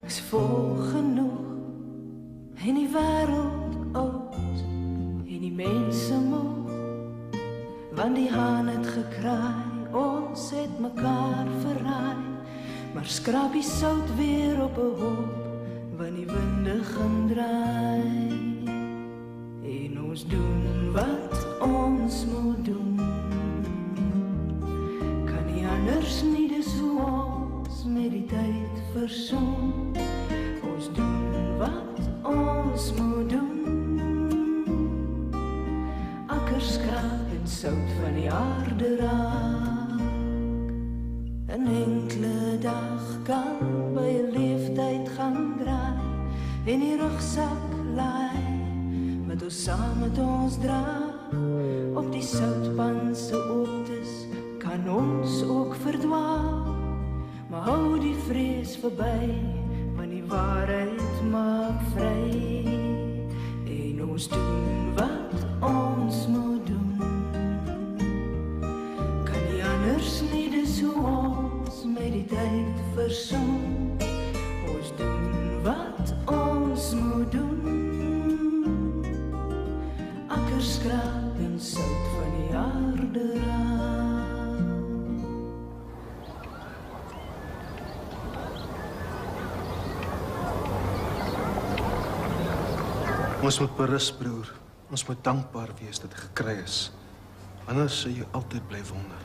is vol genoeg. En die wêreld oud, en die mense moeg. Want die haan het gekraai, ons het mekaar verraai. Maar skraap die sout weer op 'n hoop, want die winde gaan draai. En ons doen wat ons moet doen. Kan nie anders nie, dis hoe ons met die tyd versoen. Ons doen wat ons moet doen. Akkers skraap en sout van die aarde raak. 'n enkele dag kan by 'n leeftyd gaan draai en die rugsak laai met ons saam met ons dra. Op die soutpan se ooptes kan ons ook verdwaal, maar hou die vrees verby, want die waarheid maak vry. En ons doen wat ons moet doen. Kan nie anders nie, dis hoe ons met die tyd versoen. Ons doen wat ons moet doen. Akkers skraap en sout van die aarde raak. Ons moet berus, broer. Ons moet dankbaar wees dat dit gekry is. Anders sal jy altyd bly wonder.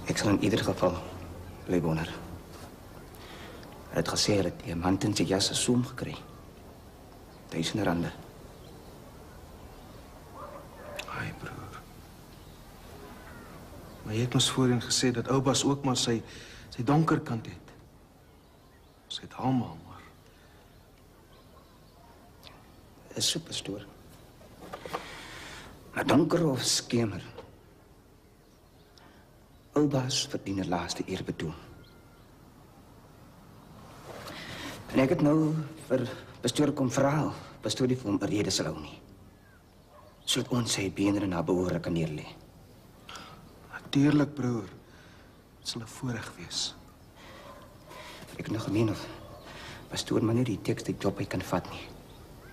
Ek sal in ieder geval bly wonder. Hy het gesê hy het diamant in sy jas gesoem gekry. R1000. Ai, broer. Maar jy het ons voorheen gesê dat Oubas ook maar sy donker kant het. Sy het almal maar. Is so, pastoor. Maar donker of skemer. Oubas verdien 'n laaste eerbetoon. En ek het nou vir pastoor kom vra, pastoor die vir hom 'n rede sal hou nie. Sodat ons sy bene na behore kan neerlê. Natuurlik, broer. Dit sal 'n voorreg wees. Ek het nog gemeen of pastoor maar nie die teks die job hy kan vat nie.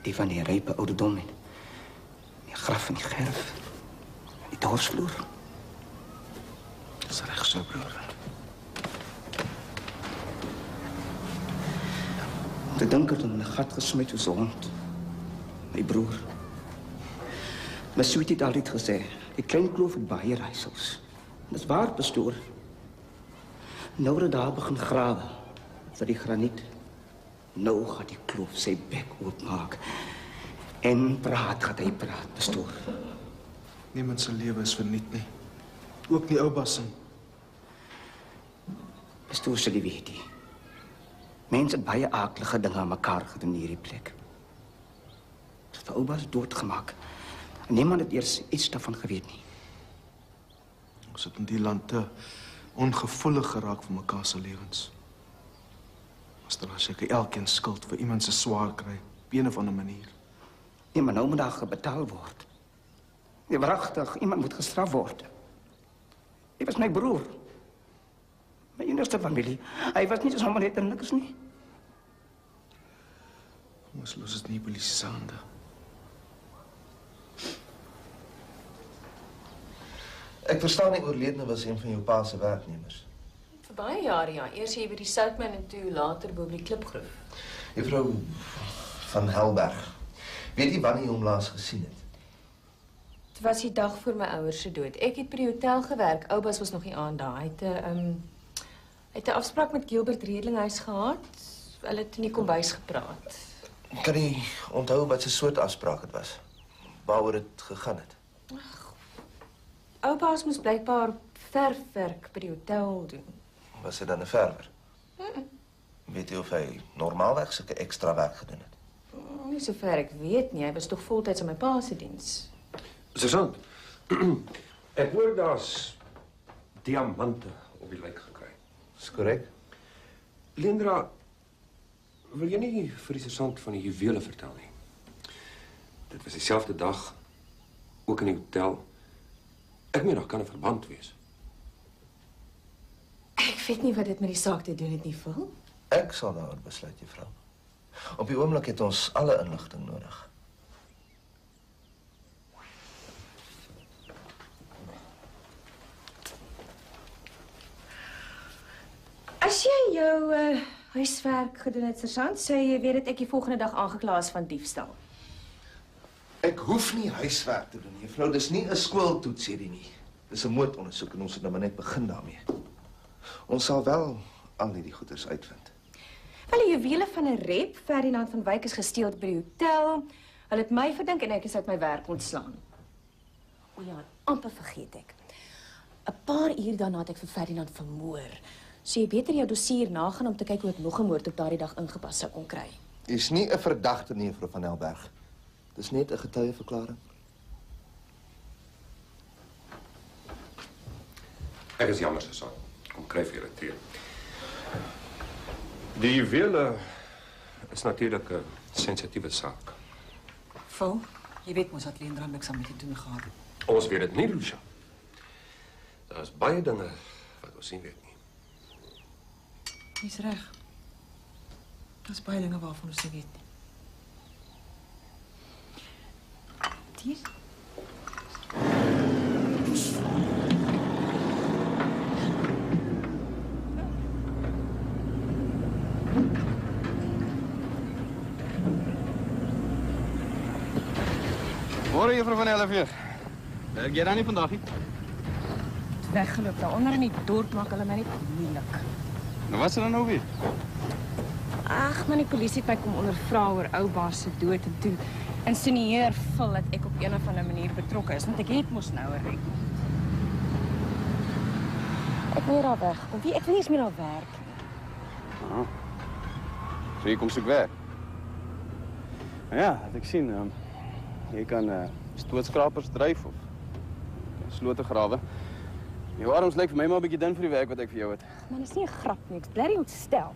Die van die rype ouderdom en die graf en die gerf. Die dorsvloer. Dis reg so, broer. De donker in 'n gat gesmit soos 'n hond. My broer. My Sweetie het altyd gesê, die klein kloof het baie raaisels. Dis waar, pastoor. Nou dat daar begin grawe vir die graniet. Nou gaan die kloof sy bek oopmaak. En gaat hy praat, pastoor. Niemand se lewe is verniet nie. Ook nie Oubas se. Pastoor sal jy weet nie. Mense het baie aaklige dinge aan mekaar gedoen in hierdie plek. Dit het Oubas doodgemaak. En niemand het eers iets daarvan geweet nie. Ons het in die land te ongevoelig geraak vir mekaar se lewens. As dan seker elkeen skuld vir iemand se swaar kry, op een of ander manier. Nee, maar nou moet daar betaal word. Nee, wragtig, iemand moet gestraf word. Hy was my broer. My enigste familie. Hy was nie sommer net niks nie. Ons los dit nie polisie se hande. Ek verstaan die oorledene was een van jou pa se werknemers. Vir baie jare, ja. Eers hier by die Soutman en toe later bo by die Klipgroef. Juffrou van Helberg. Weet jy wanneer jy hom laas gesien het? Dit was die dag voor my ouers se dood. Ek het by die hotel gewerk. Oubas was nog nie aan daar. Hy het 'n afspraak met Gilbert Redlinghuis gehad. Hulle het in die kombuis gepraat. Kan jy onthou wat se soort afspraak dit was? Waaroor dit gegaan het? Oubas moes blykbaar verfwerk by die hotel doen. Was hy dan 'n verwer? Weet jy of hy normaalweg sulke ekstra werk gedoen het? Nie sover ek weet nie. Hy was tog voltyds in my pa se diens. Sergeant, ek hoor daar's diamante op die lijk gekry. Dis korrek. Lendra, wil jy nie vir die sergeant van die juwele vertel nie? Dit was dieselfde dag, ook in die hotel. Ek meen, nog kan 'n verband wees. Ek weet nie wat dit met die saak te doen het nie, Phil. Ek sal daaroor besluit, juffrou. Op die oomblik het ons alle inligting nodig. As jy jou huiswerk gedoen het, sergeant, sê jy weet dat ek die volgende dag aangekla is van diefstal. Ek hoef nie huiswerk te doen nie, juffrou. Dis nie 'n skooltoets hierdie nie. Dis 'n moordondersoek en ons het nou maar net begin daarmee. Ons sal wel al hierdie goeders uitvind. Wel, die juwele van 'n rep, Ferdinand van Wyk, is gesteel by die hotel. Hulle het my verdink en ek is uit my werk ontslaan. O ja, amper vergeet ek. 'n Paar uur daarna het ek vir Ferdinand vermoor. So jy beter jou dossier nagaan om te kyk hoe ek nog 'n moord op daardie dag ingepas sou kon kry. Jy's nie 'n verdagte nie, juffrou van Helberg. Dis net 'n getuieverklaring. Ek is jammer, sergeant. Kom kry vir julle tee. Die juwele is natuurlik 'n sensitiewe saak. Vol, jy weet mos dat Leendra niks aan met te doen gehad het. Ons weet dit nie, Lucia. Daar is baie dinge wat ons nie weet nie. Jy's reg. Daar's baie dinge waarvan ons nie weet nie. Ties? Môre, juffrou van Helleveeg. Werk jy dan nie vandag nie? Weggeloop daaronder in die dorp maak hulle my net moeilik. Nou wat is er dan nou weer? Ag, maar die polisie het my kom ondervra oor ou baas se dood en toe insinueer Phil dat ek op een of ander manier betrokke is, want ek het mos nou 'n rekord. Ek moet daar wegkom. Ek wil nie eens meer daar werk nie. So jy kom soek werk? Nou ja, wat ek sien, jy kan stootskrapers dryf of slote grawe. Jou arms lyk vir my maar 'n bietjie dun vir die werk wat ek vir jou het. Maar dis nie 'n grap nie, ek's bly ontstel.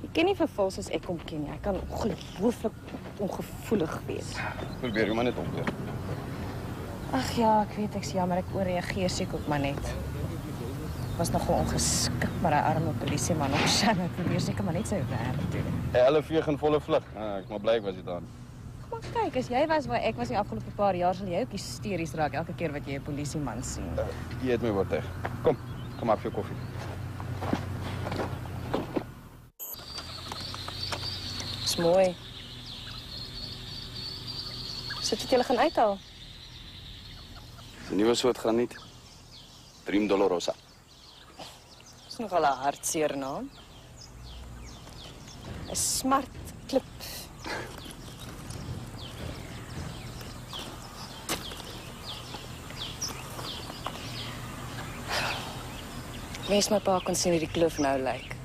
Ek ken nie vir Phil soos ek hom ken nie. Hy kan ongelooflik ongevoelig wees. Probeer jy maar net omkeer. Ag ja, ek weet ek's jammer, ek ooreageer seker op maar net. Was nogal ongeskik, maar hy arme polisieman op Shannon probeer seker maar net sy werk doen. Helleveeg in volle vlug. Ek maar bly ek was dit aan. Maar kyk, as jy was waar ek was die afgelope paar jaar, sal jy ook hysteries raak elke keer wat jy 'n polisieman sien. Jy het my oortuig. Kom maak vir jou koffie. Dis mooi. Sit dit julle gaan uithaal? Dis 'n nuwe soort graniet. Dream Dolorosa. Dis nogal 'n hartseer naam. 'n Smart klip. Mens my pa kon sien hoe die kloof nou lyk.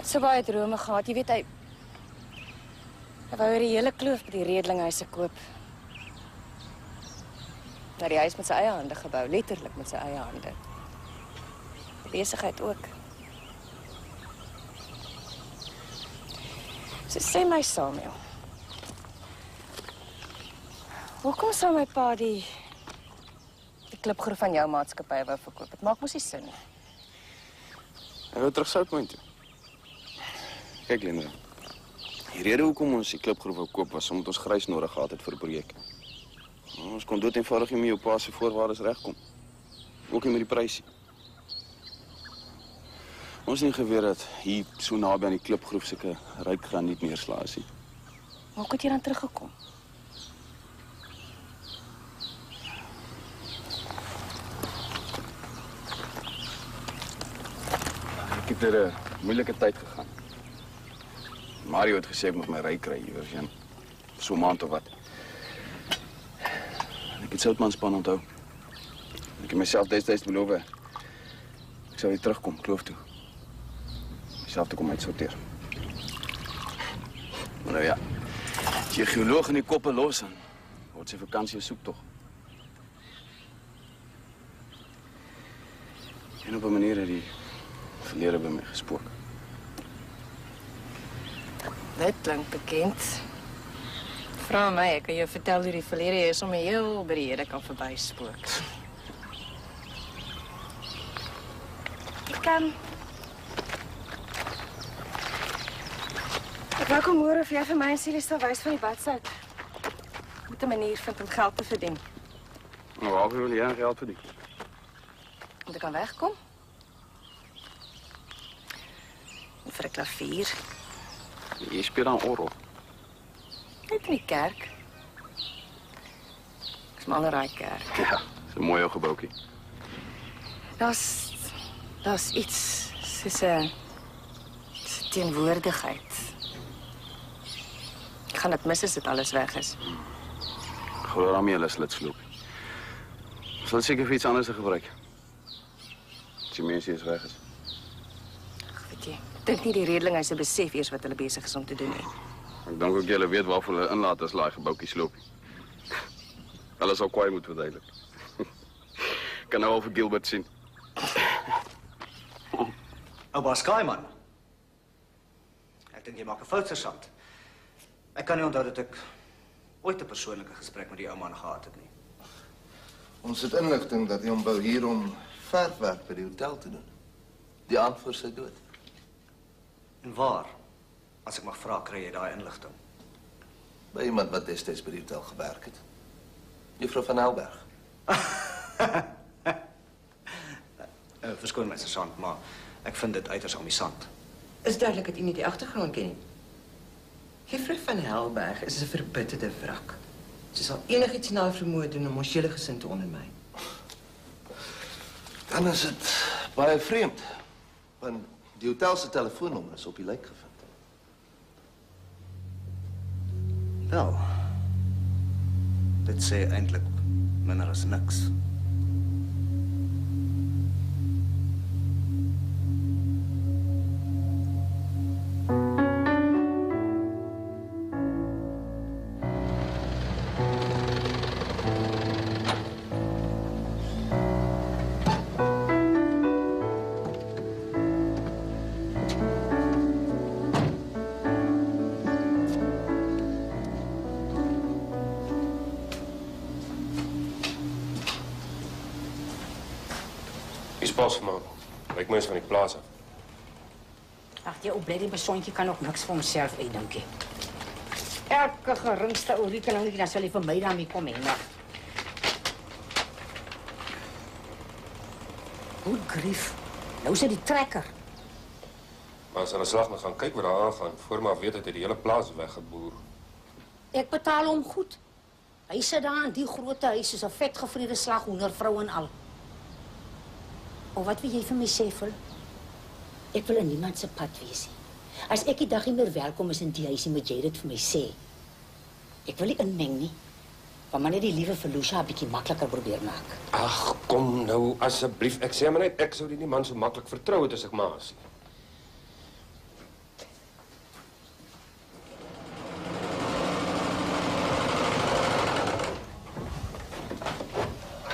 So baie drome gehad, jy weet hy wou die hele kloof by die Redlinghuise koop. Dat die huis met sy eie hande gebou, letterlik met sy eie hande. Die besigheid ook. So sê my Samuel. Hoekom sou my pa die klipgroef van jou maatskappy wou verkoop? Dit maak mos nie sin nie. Hy wou terug Soutpoint toe. Kyk, Lindra. Die rede hoekom ons die klipgroef wou koop was omdat ons grys nodig gehad het vir 'n projek. Ons kon dood eenvoudig nie met jou pa se voorwaardes regkom. Ook nie met die prysie. Ons het nie geweet dat hier so naby aan die klipgroef sulke ryk graniet neerslaa is nie. Hoe het jy dan teruggekom? Ek het deur 'n moeilike tyd gegaan. Mario het gesê ek moet my ry kry iewers heen. So 'n maand of wat. Ek het Soutmanspan onthou. Ek het myself destyds beloof ek sou weer terugkom kloof toe. Myself te kom uitsorteer. Maar nou ja, as jy geoloog in die koppe los en word sy vakansie 'n soektog. En op 'n manier het die verlede by my gespook. Dit klink bekend. Vra my, ek kan jou vertel hoe die verlede is om heel by die hede kan verbyspook. Ek kan Ek wou kom hoor of jy vir my en Celie sal wys van die badsout. Moet 'n manier vind om geld te verdien. Nou, waarvoor wil jy geld verdienen? Om te kan wegkom. En vir 'n klavier. Jy speel aan orgel. Net in die kerk. Dis maar 'n raai kerk. Ja, dis 'n mooi ou gebouetjie. Daar's iets soos 'n teenwoordigheid. Ek gaan dit mis as dit alles weg is. Glo daarmee hulle slitsloop. Sal seker vir iets anders te gebruik. As die mense eens weg is. Ag, weet jy, ek dink nie die redeling se besef eers wat hulle besig is om te doen nie. Ek dink ook julle weet waarvoor hulle inlaat as daai gebouetjie sloop. Hulle sal kwaai moet verduidelik. Kan nou al vir Gilbert sien. Oupa Skyman. Ek dink jy maak 'n fout, sergeant. Ek kan nie onthou dat ek ooit 'n persoonlike gesprek met die ou man gehad het nie. Ons het inligting dat hy hom wou hier om verfwerk by die hotel te doen. Die aand voor sy dood. En waar, as ek mag vra, kry jy daai inligting? By iemand wat destyds by die hotel gewerk het. Juffrou van Helberg. Verskoon my, sergeant, maar ek vind dit uiters amusant. Is duidelik dat u nie die agtergrond ken nie. Juffrou van Helberg is 'n verbitterde wrak. Sy sal enigiets na haar vermoë doen om ons hele gesin te ondermyn. Dan is dit baie vreemd, want die hotel se telefoonnommer is op die lijk gevind. Wel, dit sê eintlik minder as niks. Pas maar. Lyk my is van die plaas af. Ag, jy opbly die persoontjie kan nog niks vir homself uitdink nie. Elke geringste oorrekening dan sal hy vir my daarmee kom hê. Goed grief. Nou sit die trekker. Maar as hulle slag moet gaan kyk wat daar aangaan, voor maar weet dat hy die hele plaas weggeboer. Ek betaal hom goed. Hy sit daar in die groot huis soos 'n vetgevriede slaghoendervrou en al. Of wat wil jy vir my sê, Phil? Ek wil in niemand se pad wees nie. As ek die dag nie meer welkom is in die huisie, moet jy dit vir my sê. Ek wil nie inmeng nie. Want maar net die liewe Felucia 'n bietjie makliker probeer maak. Ag, kom nou asseblief. Ek sê maar net ek sou die man so maklik vertrou het as ek maar is.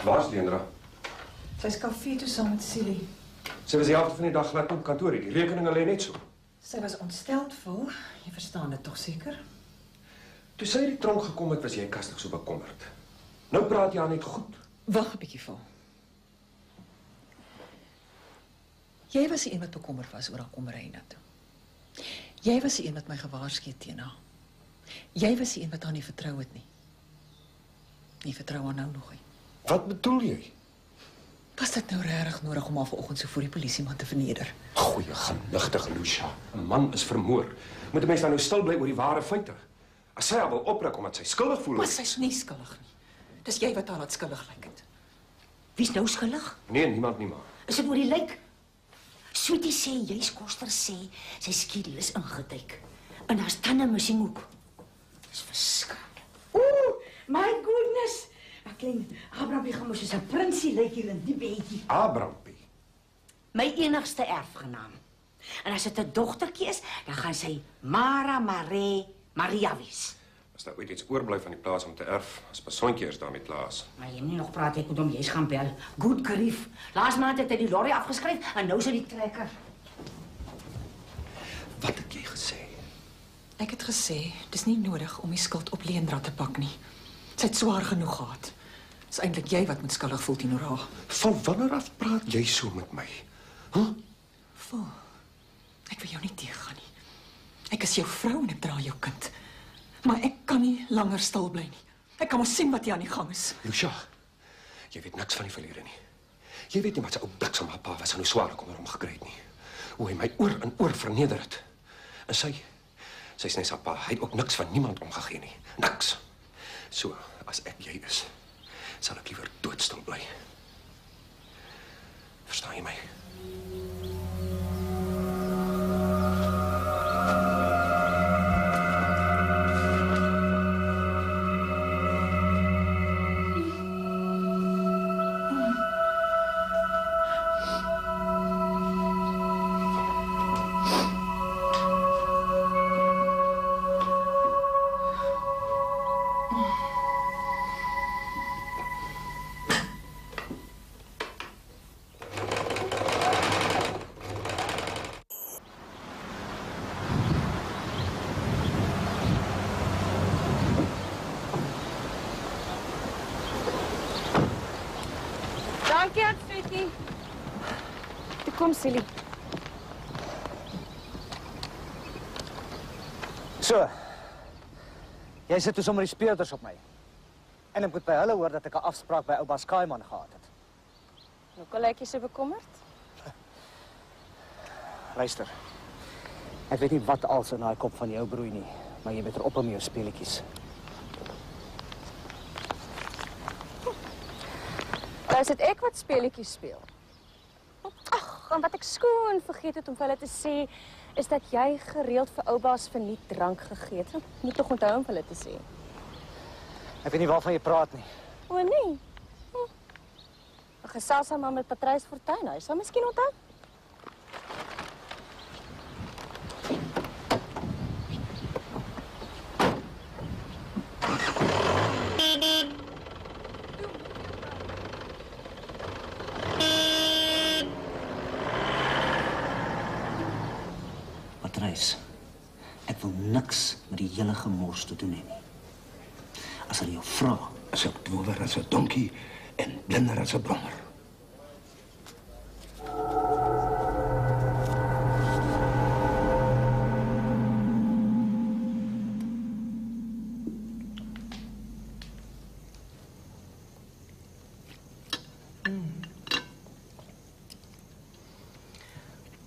Waar's Leandra? Sy's kafee toe saam met Celie. Sy was die helfte van die dag glad op kantoor. Die rekeninge lê net so. Sy was ontsteld vol. Jy verstaan dit tog seker? Toe sy uit die tronk gekom het, was jy kastig so bekommerd. Nou praat jy aan net goed. Wag 'n bietjie vol. Jy was die een wat bekommerd was oor haar kom ry na toe. Jy was die een wat my gewaarsku het teen haar. Jy was die een wat haar nie vertrou het nie. Nie vertrou haar nou nog nie. Wat bedoel jy? Was dit nou regtig nodig om haar vanoggend so voor die polisieman te verneder? Goeie genigtige Lucia. 'n Man is vermoor. Moet 'n mens dan nou stil bly oor die ware feite? As sy haar wil opbreek omdat sy skuldig voel. Maar sy's nie skuldig nie. Dis jy wat haar laat skuldig lyk het. Wie's nou skuldig? Nee, niemand nie maar. Is dit oor die lijk? Sweetie sê, jy's Koster sê, sy skedule is ingeduik. En daar's tande missing ook. Dis verskriklik. Ooh, my goodness. 'n Klein Abrampie gaan mos soos 'n prinsie lyk hier in die bedjie. Abrampie. My enigste erfgenaam. En as dit 'n dogtertjie is, dan gaan sy Mara Maria wees. As daar ooit iets oorbly van die plaas om te erf, as persoontjie is daarmee klaar is. Maar jy moet nog praat, ek moet hom jy's gaan bel. Good grief. Laas maand het hy die lorry afgeskryf en nou is hy die trekker. Wat het jy gesê? Ek het gesê, dis nie nodig om die skuld op Leandra te pak nie. Sy het swaar genoeg gehad. Dis eintlik jy wat moet skuldig voel teenoor haar. Van wanneer af praat jy so met my? Vol. Ek wil jou nie teëgaan nie. Ek is jou vrou en ek dra jou kind. Maar ek kan nie langer stil bly nie. Ek kan mos sien wat hier aan die gang is. Lucia, jy weet niks van die verlede nie. Jy weet nie wat sy ou bliksem haar pa was en hoe swaar ek onder hom gekry het nie. Hoe hy my oor en oor verneder het. En sy's net sy pa. Hy het ook niks van niemand omgegee nie. Niks. So, as ek jy is, sal ek liever doodstil bly. Verstaan jy my? Dankie, Sweetie. Toe kom, Silly. So. Jy sit toe sommer die speurders op my. En ek moet by hulle hoor dat ek 'n afspraak by Oupa Skaiman gehad het. Hoekom lyk jy so bekommerd? Luister. Ek weet nie wat als in daai kop van jou broei nie, maar jy beter op met jou speletjies. Nou is dit ek wat speletjies speel. Ag, en wat ek skoon vergeet het om vir hulle te sê, is dat jy gereeld vir oubaas verniet drank gegee het. Moet tog onthou om vir hulle te sê. Ek weet nie waarvan jy praat nie. O nee. Ek gesels maar met Patrys Fortuin. Hy sal miskien onthou. Patrys, ek wil niks met die hele gemors te doen hê nie. As hulle jou vra, Is ek dower as 'n donkie en blinder as 'n brommer.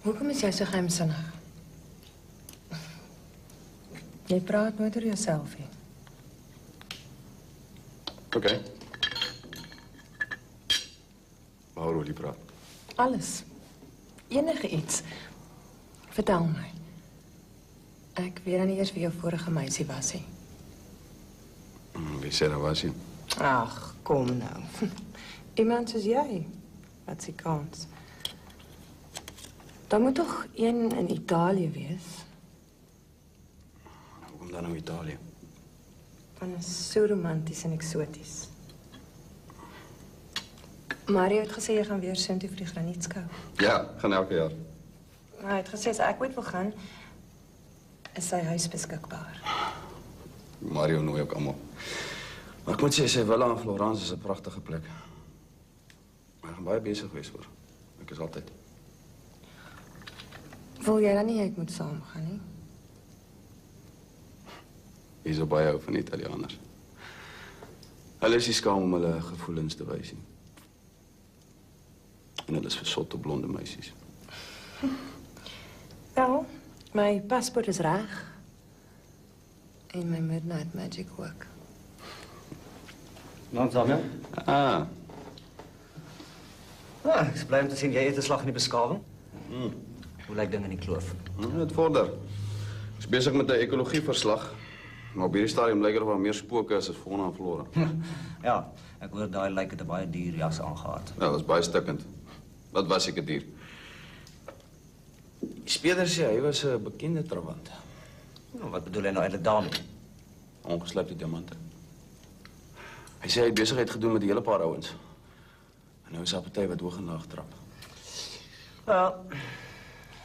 Hoekom is jy so geheimsinnig? Jy praat nooit oor jouself nie. OK. Waaroor wil jy praat? Alles. Enige iets. Vertel my. Ek weet dan nie eers wie jou vorige meisie was nie. Wie sê dat was jy? Ag, kom nou. Iemand soos jy. Wat is die kans? Daar moet toch een in Italië wees. Hoekom dan nou Italië? Van is so romanties en eksoties. Mario het gesê jy gaan weer soontoe vir die granietskou. Ja, gaan elke jaar. Hy het gesê as ek ooit wil gaan, is sy huis beskikbaar. Mario nooi ook almal. Maar ek moet sê, sy villa in Florence is 'n pragtige plek. Maar ek gaan baie besig wees hoor. Ek is altyd. Wil jy dan nie ek moet saamgaan nie? Hier is op baie hou van Italianers. Hulle is nie skaam om hulle gevoelens te wys nie. En hulle is versot op blonde meisies. Wel, my paspoort is reg. En my Midnight Magic ook. Langsaam, ja? Ek is bly om te sien jy het 'n slag in die beskawing. Hoe lyk dinge in die kloof? Het vorder. Ek is besig met 'n ekologieverslag. Maar op hierdie stadium lyk er wel meer spooke as fauna en flora. Ja, ek hoor daai lyk het 'n baie duur jas aangehad. Ja, dat is baie stikkend. Wat was ek 'n dier? Die speler sê hy was 'n bekende trawant. Nou, wat bedoel hy nou eintlik daarmee? Ongeslypte diamante. Hy sê hy het besigheid gedoen met 'n hele paar ouens. En nou is daar 'n party wat hoog en laag trap. Ja,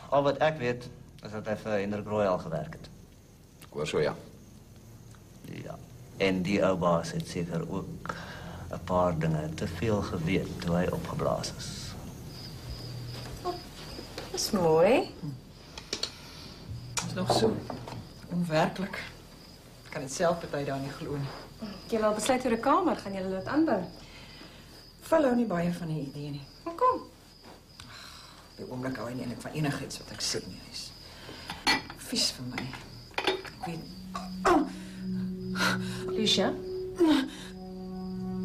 al wat ek weet is dat hy vir Hendrik Royal gewerk het. Ek hoor so, ja. Ja, en die ou baas het seker ook 'n paar dinge te veel geweet toe hy opgeblaas is. Dis mooi. Is nog so. Onwerklik. Ek kan dit self party daar nie glo nie. Jy wil besluit oor 'n kamer, gaan jy dit aanbou? Val hou nie baie van die idee nie. Hoekom? Op die oomblik hou hy nie eintlik van enigiets wat ek sê nie. Hy's vies vir my. Ek weet... Lucia?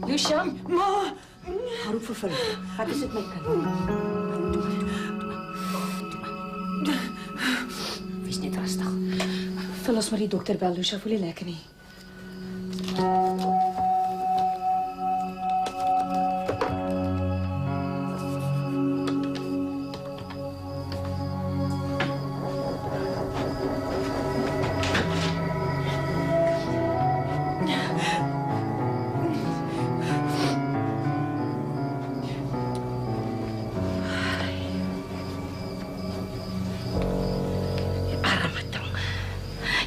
Lucia? Ma! Hou vir Phil. Wat is dit my kind? Wees net rustig. Phil, ons maar die dokter bel. Lucia voel nie lekker nie.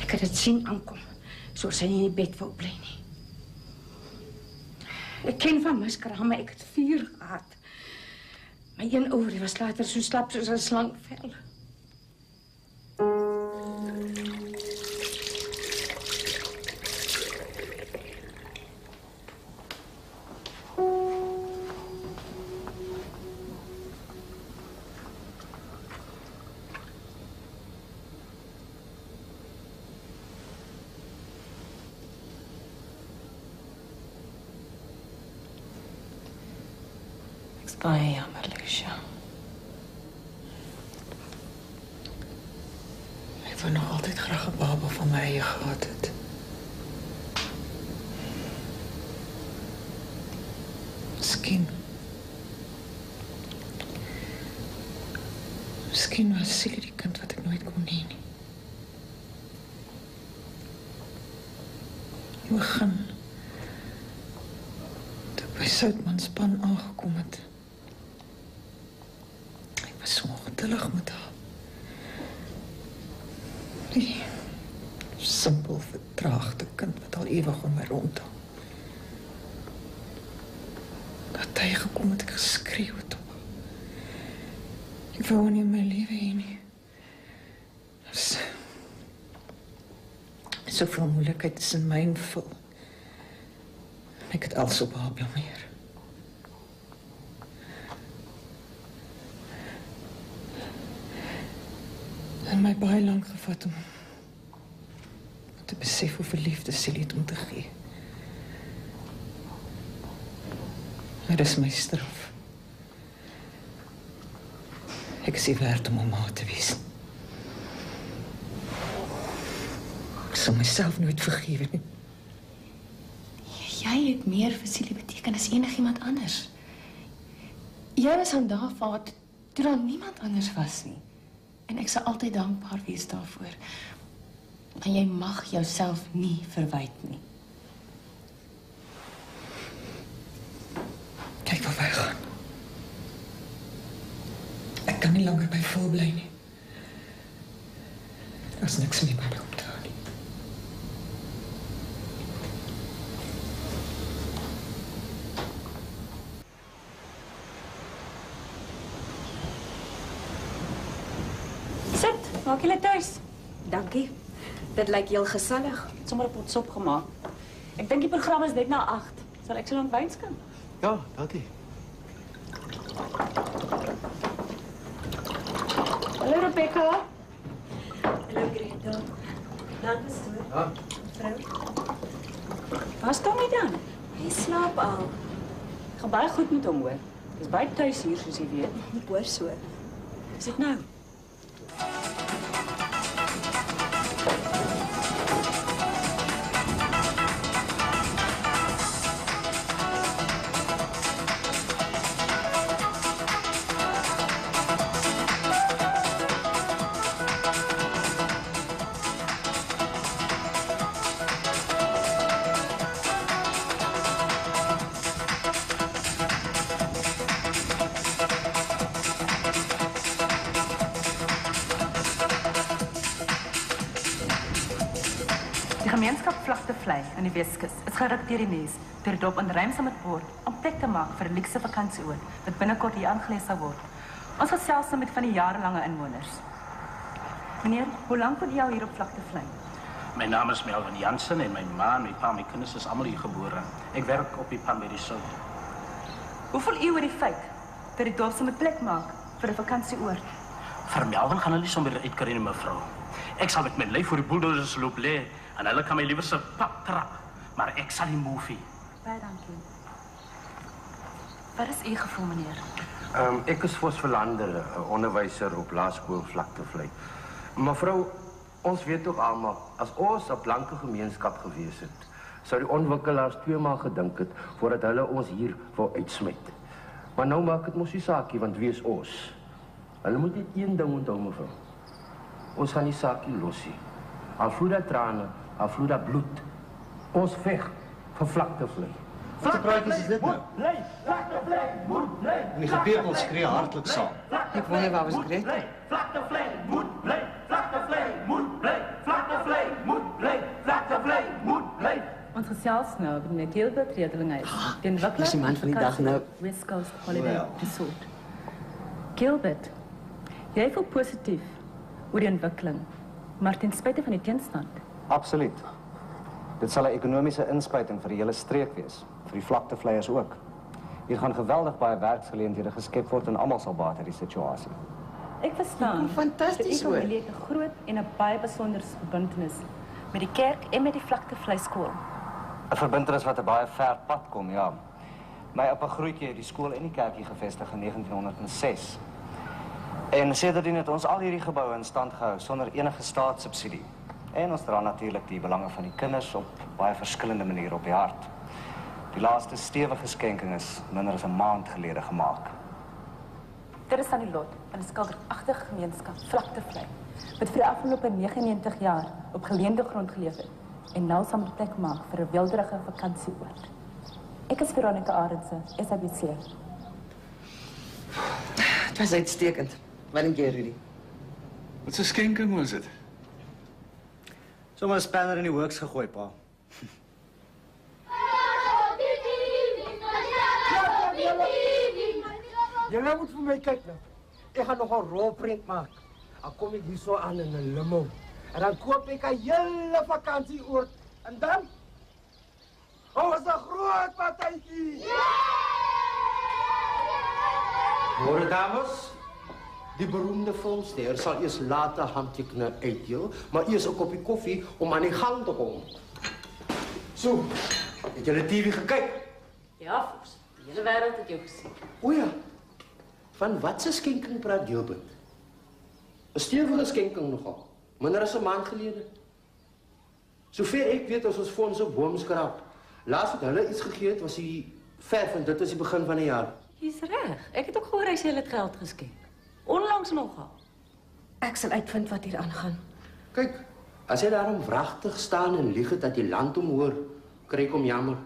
Ek het dit sien aankom, soos hy nie in die bed wou bly nie. Ek ken van miskrame, ek het 4 gehad. My een oor was later so slap soos 'n slangvel. Baie jammer, Lucia. Ek wou nog altyd graag 'n baba van my eie gehad het. Miskien was Silly die kind wat ek nooit kon hê nie. Die begin, toe ek by Soutmanspan aangekom het. Ek was so ongeduldig met haar. Die simpel vertraagde kind wat al ewig om my rondhou. Dat hy gekom het, ek geskreeuw het op. Ek wou haar nie in my lewe hê nie. Daar's soveel moeilikheid tussen my en Phil. Ek het alles op haar blameer. En my baie lank gevat om te besef hoe verliefd Silly het om te gee. Maar dis my straf. Ek is nie werd om 'n ma te wees. Ek sal myself nooit vergewe nie. Jy het meer vir Silly beteken as enigiemand anders. Jy was aan daardie vaart toe daar niemand anders was nie. En ek sal altyd dankbaar wees daarvoor. En jy mag jouself nie verwyd nie. Kyk waar wij gaan. Ek kan nie langer by Phil bly nie. Daar's niks meer by my om te hou nie. Sit, maak julle tuis. Dankie. Dit lyk heel gesellig. Sommer 'n pot sop gemaak. Ek dink die program is net na 8. Sal ek so lank wyn skink? Ja, dankie. Hallo Rebecca. Hallo Greta. Dank pastoor. Ja. Mevrou. Waar's Tommy dan? Hy slaap al. Gaan baie goed met hom hoor. Dis baie tuis hier soos jy weet. Ek hoor so. Is dit nou? Die gemeenskap Vlaktevlei in die Weskus is geruk deur die nuus deur dit op in Rymsam met word om plek te maak vir 'n luukse vakansieoord wat binnekort hier aangelê sal word. Ons gesels met van die jarelange inwoners. Meneer, hoe lank woon jy al hier op Vlaktevlei? My naam is Melvin Jansen en my ma en my pa en my kinders is almal hier gebore. Ek werk op die pan by die sout. Hoe voel u oor die feit dat die dorp se moet plek maak vir 'n vakansieoord? Vir Melvin gaan hulle nie sommer uitkry nie, mevrou. Ek sal met my lyf voor die bulldozers loop lê en hulle kan my liewer se pap trap, maar ek sal nie move nie. Baie dankie. Wat is u gevoel, meneer? Ek is Vos Verlander, 'n onderwyser op laerskool Vlaktevlei. Mevrou, ons weet toch almal, as ons 'n blanke gemeenskap gewees het, sou die ontwikkelaars 2 maal gedink het voordat hulle ons hier wou uitsmet. Maar nou maak dit mos nie saakie, want wie is ons? Hulle moet net een ding onthou, mevrou. Ons gaan die saakie losie. Al vloed daar trane, al vloed daar bloed. Ons veg vir Vlaktevlei. Wat 'n praatjies is dit nou? Vlaktevlei moet bly. En die gepeupel skree hartlik saam. Ek wonder waar was Gret? Vlaktevlei moet bly. Vlaktevlei moet bly. Vlaktevlei moet bly. Vlaktevlei moet bly. Ons gesels nou met Gilbert Redelinghuis, die ontwikkelaar dis die man van die dag nou. West Coast Holiday Resort. Gilbert, jy voel positief oor die ontwikkeling, maar ten spyte van die teenstand. Absoluut. Dit sal 'n ekonomiese inspuiting vir die hele streek wees, vir die vlaktevleiers ook. Hier gaan geweldig baie werksgeleenthede geskep word en almal sal baat uit die situasie. Ek verstaan. Fantasties hoor. Die familie het 'n groot en 'n baie besondere verbintenis met die kerk en met die Vlaktevlei skool. 'n Verbintenis wat 'n baie ver pad kom, ja. My oupa grootjie het die skool en die kerkie gevestig in 1906. En sedertdien het ons al hierdie geboue in stand gehou sonder enige staatssubsidie. En ons dra natuurlik die belange van die kinders op baie verskillende maniere op die hart. Die laaste stewige skenking is minder as 'n maand gelede gemaak. Dit is aan die lot van 'n skilderagtige gemeenskap, Vlaktevlei, wat vir die afgelope 99 jaar op geleende grond geleef het en nou saam met plek maak vir 'n wilderige vakansieoord. Ek is Veronica Arendse, SABC. Het was uitstekend. Wat dink jy, Rudy? Wat 'n skenking was dit? Sommer 'n spanner in die works gegooi, pa. Julle moet vir my kyk nou. Ek gaan nog 'n rolprent maak. Dan kom ek hier so aan in 'n limo. En dan koop ek 'n hele vakansieoord. En dan ons 'n groot partytjie. Môre dames, die beroemde filmster sal eers later handtekeninge uitdeel, maar eers 'n koppie koffie om aan die gang te kom. So, het julle TV gekyk? Ja, Vos. Die hele wêreld het jou gesien. O ja. Van wat se skenking praat Gilbert? 'n Stewige skenking nogal. Minder as 'n maand gelede. Sover ek weet ons fondse boomskraap. Laas wat hulle iets gegee het was die verf en dit is die begin van die jaar. Jy's reg. Ek het ook gehoor hy sê hulle het geld geskenk. Onlangs nogal. Ek sal uitvind wat hier aangaan. Kyk, as hy daarom wragtig staan en lieg het dat die land hom hoor, kry ek hom jammer.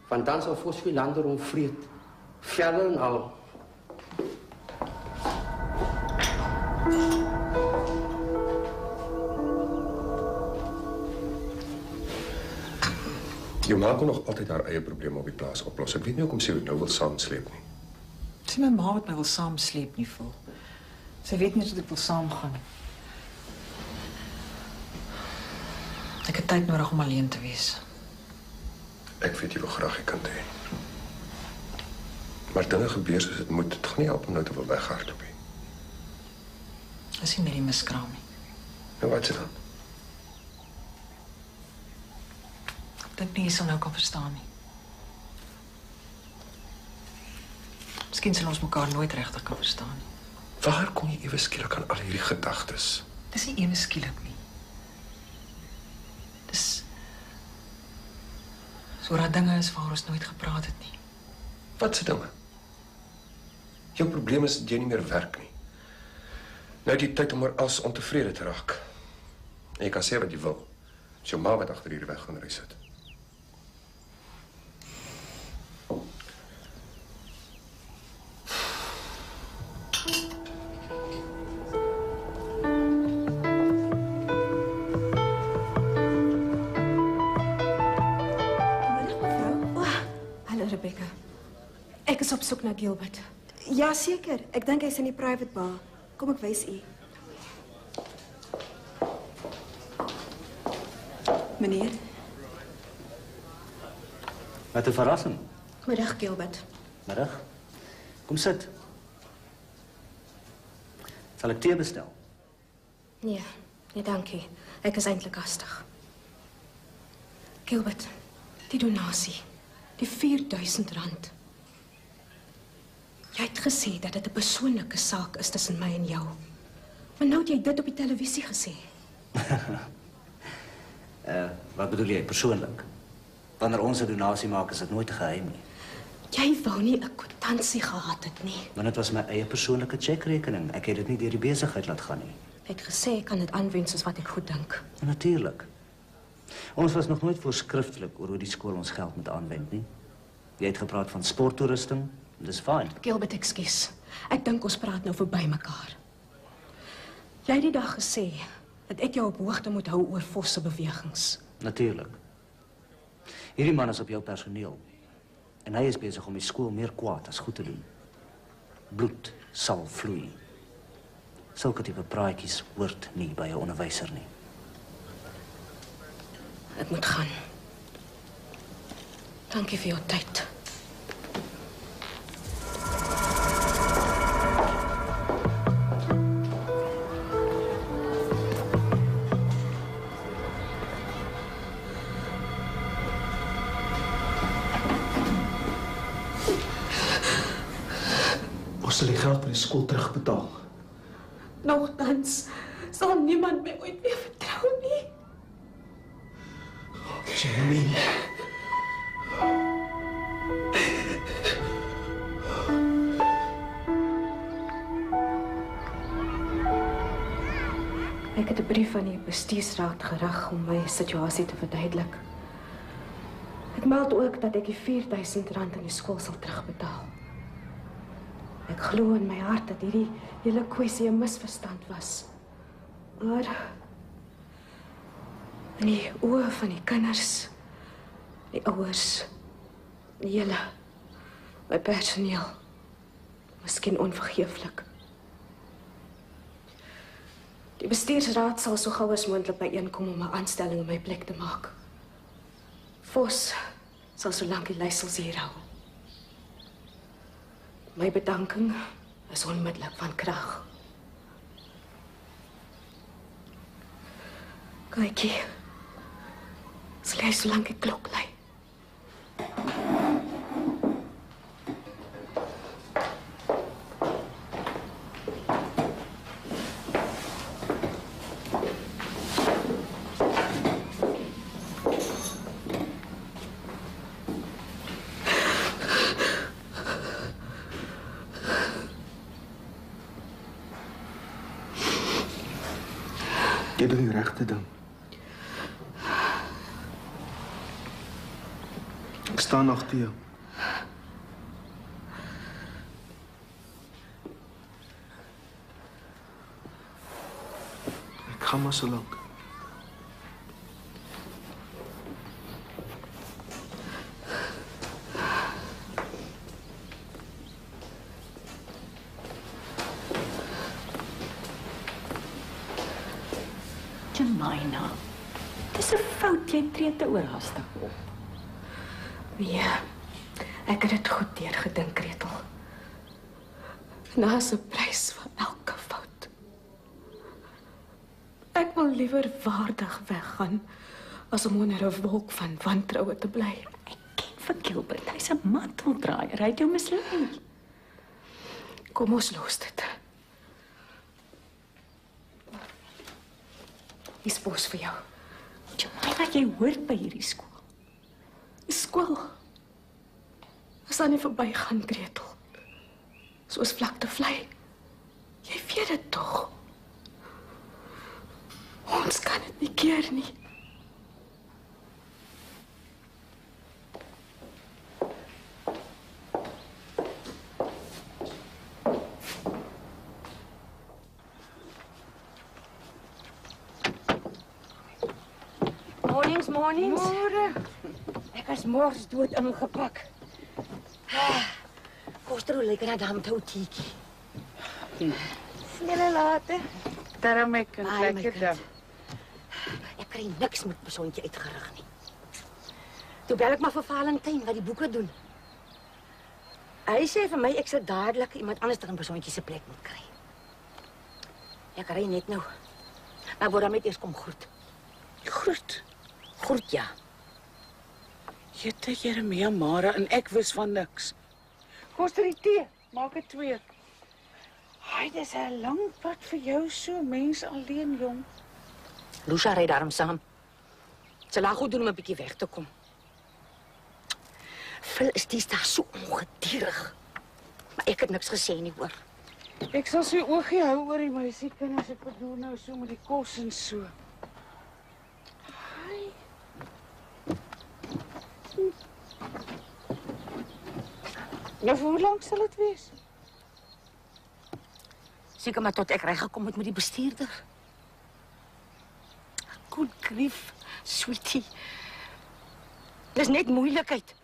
Want dan sal Vos Verlander hom vreet. Velle en al. Jou ma kon nog altyd haar eie probleme op die plaas oplos. Ek weet nie hoekom sy nou wil saamsleep nie. Dis my ma wat my wil saamsleep nie voel. Sy weet nie dat ek wil saamgaan. Ek het tyd nodig om alleen te wees. Ek weet jy wil graag 'n kind hê. Maar dinge gebeur soos dit moet. Dit gaan nie help om nou te wil weghardloop nie. Dis nie meer die miskraam nie. Nou wat sê dan? Ek dink nie jy sal nou kan verstaan nie. Miskien sal ons mekaar nooit regtig kan verstaan nie. Waar kom jy ewe skielik aan al hierdie gedagtes? Dis nie ewe skielik nie. Dis so dat dinge is waar ons nooit gepraat het nie. Wat se dinge? Jou probleem is dat jy nie meer werk nie. Nou die tyd om oor alles ontevrede te raak. En jy kan sê wat jy wil. Dis jou ma wat agter hierdie weg gaan ry sit. Rebecca. Ek is op soek na Gilbert. Ja, seker. Ek dink hy's in die private bar. Kom ek wys u. Meneer. Wat 'n verrassing. Middag, Gilbert. Middag. Kom sit. Sal ek tee bestel? Nee, dankie. Ek is eintlik hastig. Gilbert, die donasie, die R4000. Jy het gesê dat dit 'n persoonlike saak is tussen my en jou. Maar nou het jy dit op die televisie gesê. Wat bedoel jy persoonlik? Wanneer ons 'n donasie maak, is dit nooit 'n geheim nie. Jy wou nie 'n kwitansie gehad het nie. Want dit was my eie persoonlike chequerekening. Ek het dit nie deur die besigheid laat gaan nie. Ek het gesê ek kan dit aanwend soos wat ek goed dink. Natuurlik. Ons was nog nooit voorskrifklik oor hoe die skool ons geld moet aanwend nie. Jy het gepraat van sporttoerusting. Dis fyn. Gilbert, ekskuus. Ek dink ons praat nou verby mekaar. Jy het die dag gesê dat ek jou op hoogte moet hou oor Vos se bewegings. Natuurlik. Hierdie man is op jou personeel. En hy is besig om die skool meer kwaad as goed te doen. Bloed sal vloei. Sulke tipe praatjies hoort nie by 'n onderwyser nie. Ek moet gaan. Dankie vir jou tyd. Ons sal die geld van die skool terugbetaal. Nogtans sal niemand my ooit weer vertrou nie. Jamie. Ek het 'n brief aan die bestuursraad gerig om my situasie te verduidelik. Ek meld ook dat ek die R4000 aan die skool sal terugbetaal. Ek glo in my hart dat hierdie hele kwessie 'n misverstand was. Maar in die oë van die kinders, die ouers, die hele, my personeel, miskien onvergeeflik. Die bestuursraad sal so gou as moontlik byeenkom om 'n aanstelling in my plek te maak. Vos sal solank die leiersels hier hou. My bedanking is onmiddellik van krag. Kykie, sal jy solank die klok lui? Jy doen die regte ding. Ek staan agter jou. Ek gaan maar so lank. Jemina, dis 'n fout, jy tree te oorhaastig op. Nee, ek het dit goed deurgedink, Gretel. Daar's 'n prys vir elke fout. Ek wil liewer waardig weggaan as om onder 'n wolk van wantroue te bly. Ek ken vir Gilbert, hy's 'n manteldraaier, hy het jou mislei. Kom ons los dit. Dis pos vir jou. Jemina, jy hoort by hierdie skool. Die skool is aan die verbygaan, Gretel. Soos vlakte vlei. Jy weet dit tog. Ons kan dit nie keer nie. Mornings. Môre. Ek is mors dood ingepak. Koster hoe lekker na damte oudtiekie. Snelle later. Daarom ek kan lekker dan. Ek kry niks met Besontjie uitgerig nie. Toe bel ek maar vir Valentyn wat die boeke doen. Hy sê vir my ek sal dadelik iemand anders in Besontjie se plek moet kry. Ek ry net nou. Maar word daarmee eers kom groet. Groet? Groet, ja. Jette, Jeremia, Mara en ek wist van niks. Koster die thee, maak het 2. Hai, dis 'n lang pad vir jou so, mens alleen, jong. Lucia ry daarom saam. Sy laat goed doen om 'n bietjie weg te kom. Phil is die daar so ongeduldig. Maar ek het niks gesê nie, hoor. Ek sal sy oogie hou oor die meisiekinders, ek bedoel nou so met die kos en so. Hai. Nou, hoe lang sal het wees? Seker maar tot ek reggekom het met die bestuurder. Goed grief, sweetie. Dis net moeilikheid.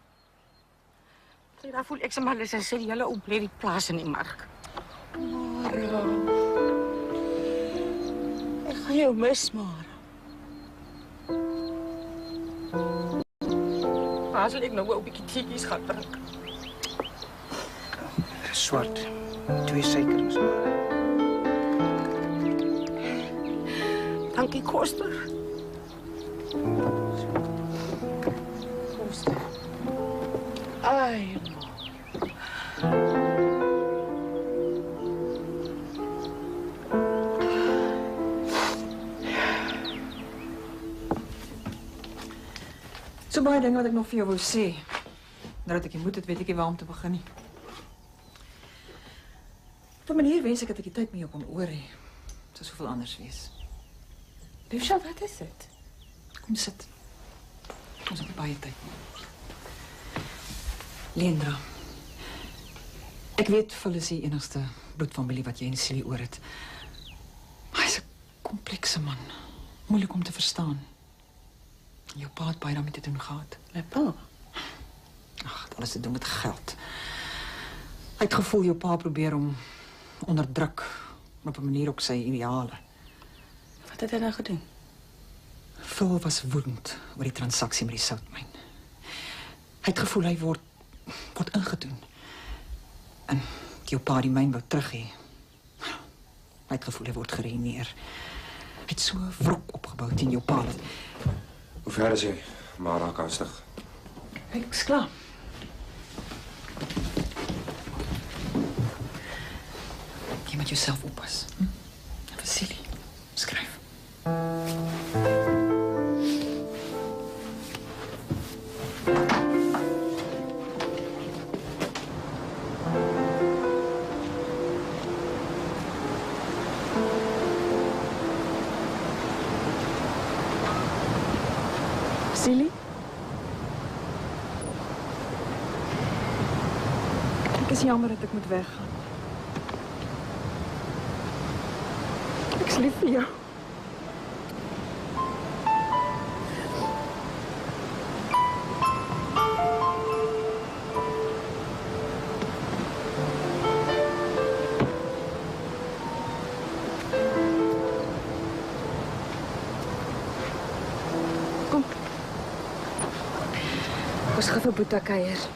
Kijk, daar voel ek se maar dis as die hele ou bly die plaas in die mark. Mara. Ek gaan jou mis, Mara. Maar sal ek nou 'n bietjie teetjies gaan drink. Swart. 2 suikers. Dankie, Koster. Koster. Ai, So baie dinge wat ek nog vir jou wou sê. Nadat ek die moed het, weet ek nie waar om te begin nie. Op 'n manier wens ek dat ek die tyd met jou kon oor hê. Sou soveel anders wees. Lucia, wat is dit? Kom sit. Ons het nie baie tyd nie. Leendra. Ek weet Phil is die enigste bloedfamilie wat jy en Celie oor het. Maar hy's 'n komplekse man. Moeilik om te verstaan. Jou pa het baie daarmee te doen gehad. My pa? Ag, het alles te doen met geld. Hy het gevoel jou pa probeer om onderdruk op 'n manier ook sy ideale. Wat het hy nou gedoen? Phil was woedend oor die transaksie met die soutmyn. Hy het gevoel hy word ingedoen. En jou pa die myn wou terug hê. Hy het gevoel hy word geruïneer. Hy het so wrok opgebou teen jou pa. Hoe ver is jy, Mara Kastig? Ek's klaar. Jy moet jouself oppas. Vasily, skryf. Celie? Ek is jammer dat ek moet weggaan. Ek's lief vir jou. Kom. Ons gaan vir Boeta kuier.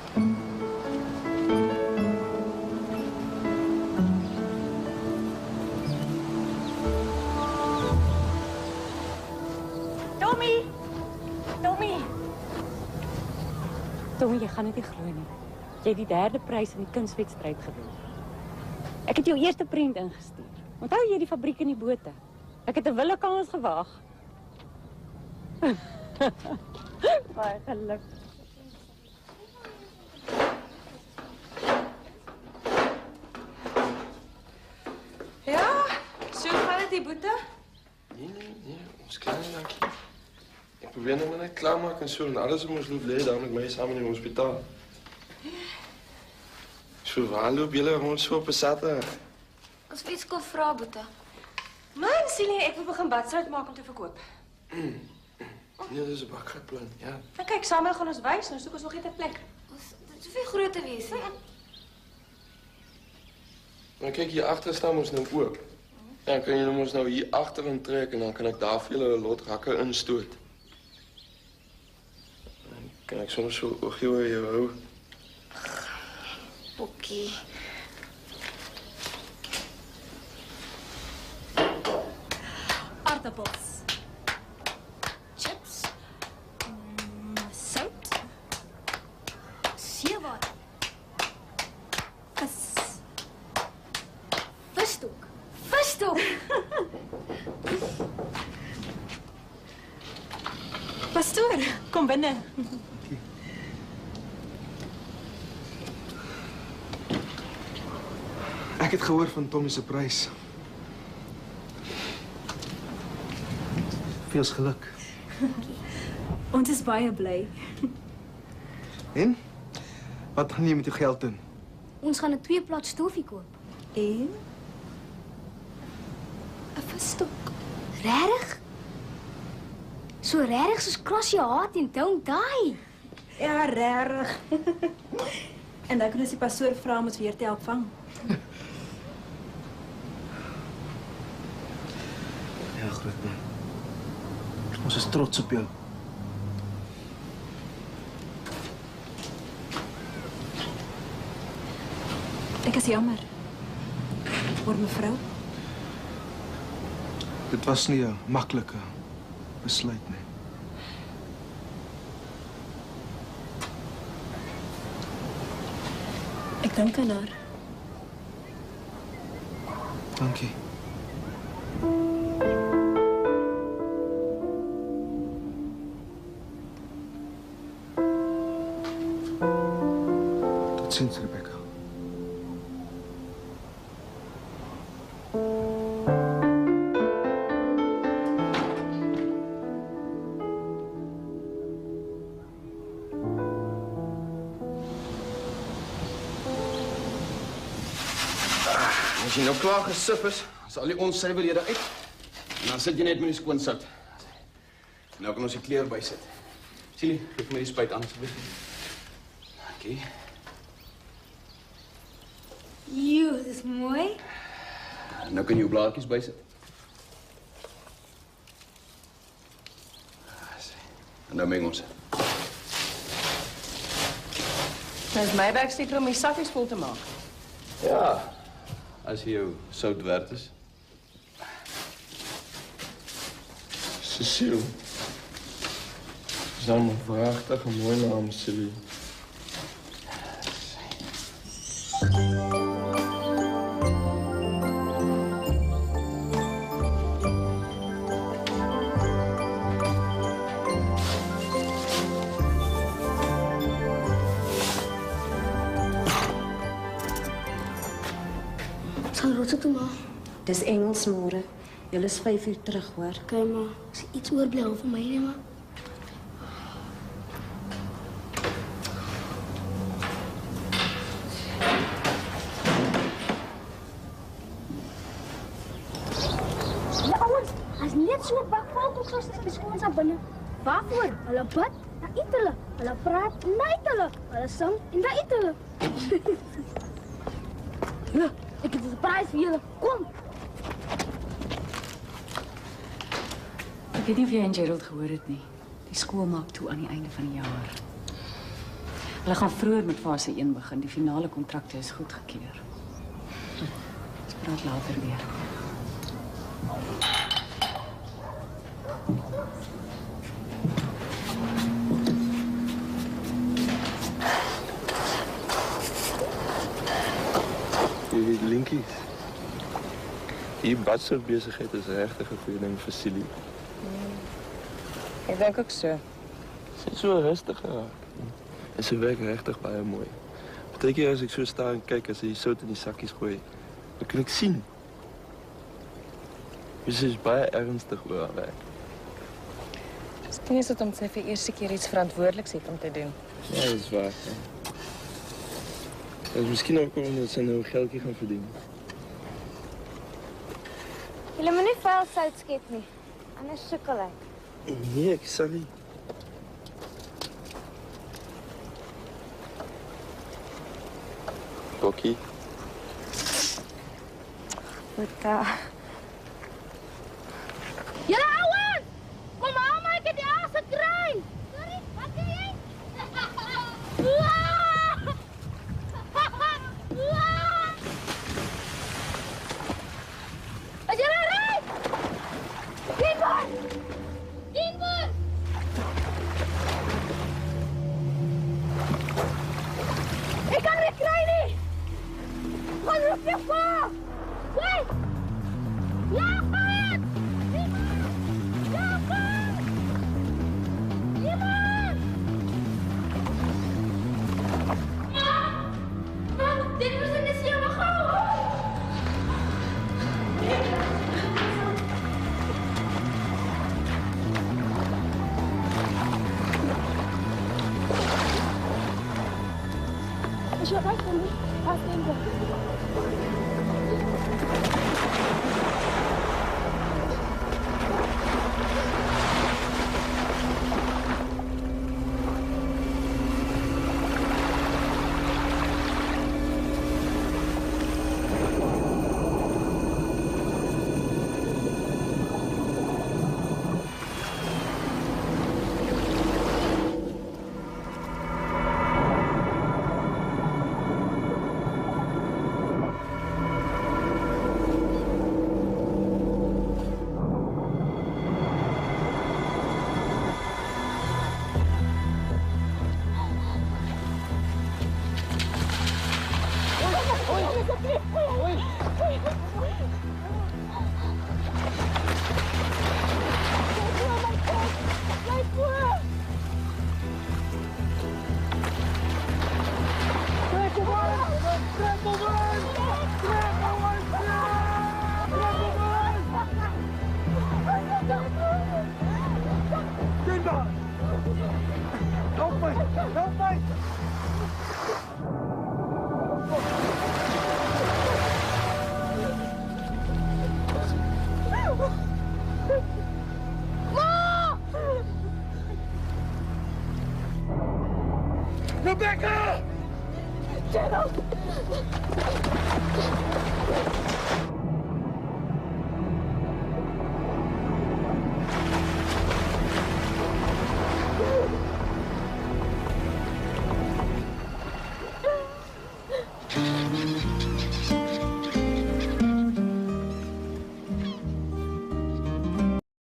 Tommy, jy gaan dit nie glo nie. Jy het die 3de prys in die kunswedstryd gewen. Ek het jou eerste prent ingestuur. Onthou jy die fabriek in die bote? Ek het 'n wille kans gewaag. Baie geluk. Ja, so gaan dit, die Boeta? Nee, ons klaar nie, dankie. Ek probeer nou net klaarmaak en so en alles om ons loop lê daar met my saam in die hospitaal. So waar loop julle rond so op 'n Saterdag? Ons wil iets kon vra, Boeta. Man, Celie, ek wil begin badsout maak om te verkoop. Nee, dis 'n bakkerplan, ja. Nou kyk, Samuel gaan ons wys, nou soek ons nog net 'n plek. Dit hoef nie groot te wees nie. Maar kyk, hier agter staan ons nou oop. Dan kan julle mos nou hier agterin trek en dan kan ek daar vir julle 'n lot rakke instoot. Dan kan ek soms so oogie oor jou hou. Bokkie. Aardappels. Chips. Sout. Seewater. Vis. Visstok. Visstok. Pastoor, kom binne. Ek het gehoor van Tommy se prys. Veel geluk. Ons is baie bly. En? Wat gaan jy met jou geld doen? Ons gaan 'n 2 plat stofie koop. En? 'n Visstok. Regtig? So regtig soos Crossie haat en don't die. Ja, regtig. En dan kan ons die pastoor vra om ons weer te help vang. Ja, groot man. Ons is trots op jou. Ek is jammer. Oor mevrou. Dit was nie 'n maklike besluit nie. Ek dink aan haar. Dankie. Tot ziens, Rebecca. As jy nou klaar gesip is, sal die onsuiverhede uit. En dan sit jy net met die skoon sout. Nou kan ons die kleur bysit. Silie, geef my die spuit aan asseblief. Dankie. Joe, dis mooi. Nou kan jy jou blaadjies bysit. En nou meng ons. Nou is my werk seker om die sakkies vol te maak. Ja. As jy jou sout werd is. Cecile. Dis dan 'n pragtige mooi naam, Silie. Dis Engels môre. Julle is 5 uur terug, hoor. Okay, ma. As iets oorbly vir my, nee, ma. Ja, ouens, as net so 'n bak volkoeks as die skoons aan binne. Waarvoor? Hulle bid, dan eet hulle. Hulle praat, net hulle. Hulle sing en dan eet hulle. Ja, ek het 'n surprise vir julle. Kom. Ek weet nie of jy en Gerald gehoor het nie. Die skool maak toe aan die einde van die jaar. Hulle gaan vroeër met fase 1 begin. Die finale kontrakte is goedgekeur. Ons praat later weer. Die linkies. Die badsurfbesigheid is regtig 'n goeie ding vir Silie. Ek dink ook so. Sy is so rustig geraak. En sy werk regtig baie mooi. Partykeer as ek so staan en kyk as sy die sout in die sakkies gooi, dan kan ek sien. Sy is baie ernstig oor haar werk. Dis nie eens dat om sy vir eerste keer iets verantwoordeliks het om te doen. Ja, dat is waar. Ja. Dat is misschien ook omdat ze nou geldje gaan verdienen. Julle moet nie vuil sout skep nie. Anders sukkel ek. Nee, sorry. Bokkie. Boeta. Julle ouens! Kom haal my, ek het die aas gekry! Sorry, wat sê jy? Is julle reg? Dienboer! Dienboer! Ek kan nie kry nie! Gaan roep jou pa! Wait! Laat het! Laat het! Iemand! Mam, dit was in die sewe gauw! Is jy reg, Andy? Pas in. Rebecca! Gerald!